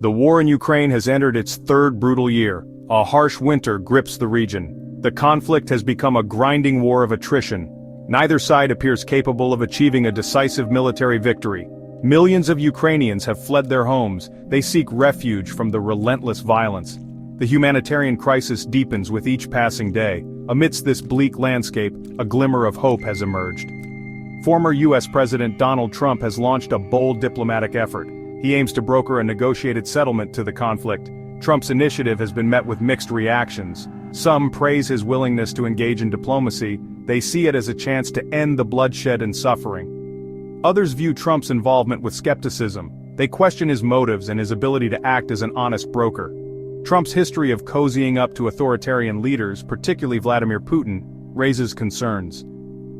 The war in Ukraine has entered its third brutal year. A harsh winter grips the region. The conflict has become a grinding war of attrition. Neither side appears capable of achieving a decisive military victory. Millions of Ukrainians have fled their homes. They seek refuge from the relentless violence. The humanitarian crisis deepens with each passing day. Amidst this bleak landscape, a glimmer of hope has emerged. Former U.S. President Donald Trump has launched a bold diplomatic effort. He aims to broker a negotiated settlement to the conflict. Trump's initiative has been met with mixed reactions. Some praise his willingness to engage in diplomacy. They see it as a chance to end the bloodshed and suffering. Others view Trump's involvement with skepticism. They question his motives and his ability to act as an honest broker. Trump's history of cozying up to authoritarian leaders, particularly Vladimir Putin, raises concerns.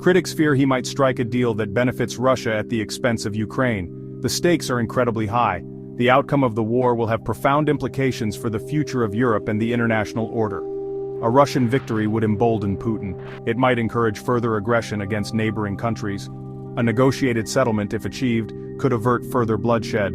Critics fear he might strike a deal that benefits Russia at the expense of Ukraine. The stakes are incredibly high. The outcome of the war will have profound implications for the future of Europe and the international order. A Russian victory would embolden Putin. It might encourage further aggression against neighboring countries. A negotiated settlement, if achieved, could avert further bloodshed.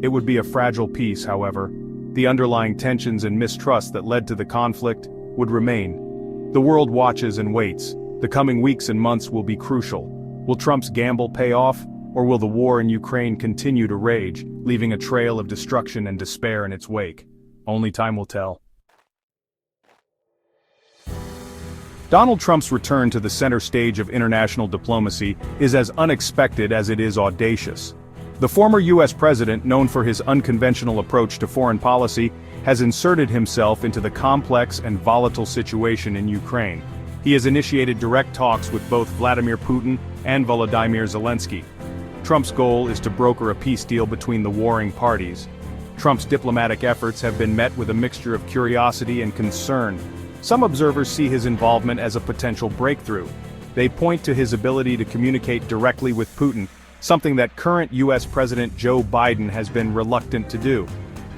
It would be a fragile peace, however. The underlying tensions and mistrust that led to the conflict would remain. The world watches and waits. The coming weeks and months will be crucial. Will Trump's gamble pay off? Or will the war in Ukraine continue to rage, leaving a trail of destruction and despair in its wake? Only time will tell. Donald Trump's return to the center stage of international diplomacy is as unexpected as it is audacious. The former U.S. president, known for his unconventional approach to foreign policy, has inserted himself into the complex and volatile situation in Ukraine. He has initiated direct talks with both Vladimir Putin and Volodymyr Zelensky. Trump's goal is to broker a peace deal between the warring parties. Trump's diplomatic efforts have been met with a mixture of curiosity and concern. Some observers see his involvement as a potential breakthrough. They point to his ability to communicate directly with Putin, something that current U.S. President Joe Biden has been reluctant to do.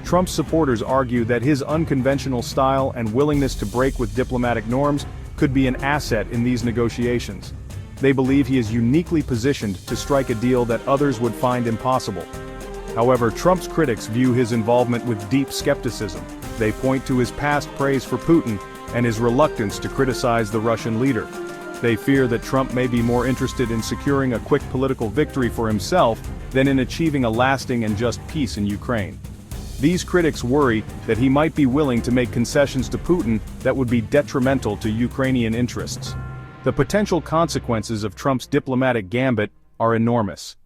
Trump's supporters argue that his unconventional style and willingness to break with diplomatic norms could be an asset in these negotiations. They believe he is uniquely positioned to strike a deal that others would find impossible. However, Trump's critics view his involvement with deep skepticism. They point to his past praise for Putin and his reluctance to criticize the Russian leader. They fear that Trump may be more interested in securing a quick political victory for himself than in achieving a lasting and just peace in Ukraine. These critics worry that he might be willing to make concessions to Putin that would be detrimental to Ukrainian interests. The potential consequences of Trump's diplomatic gambit are enormous.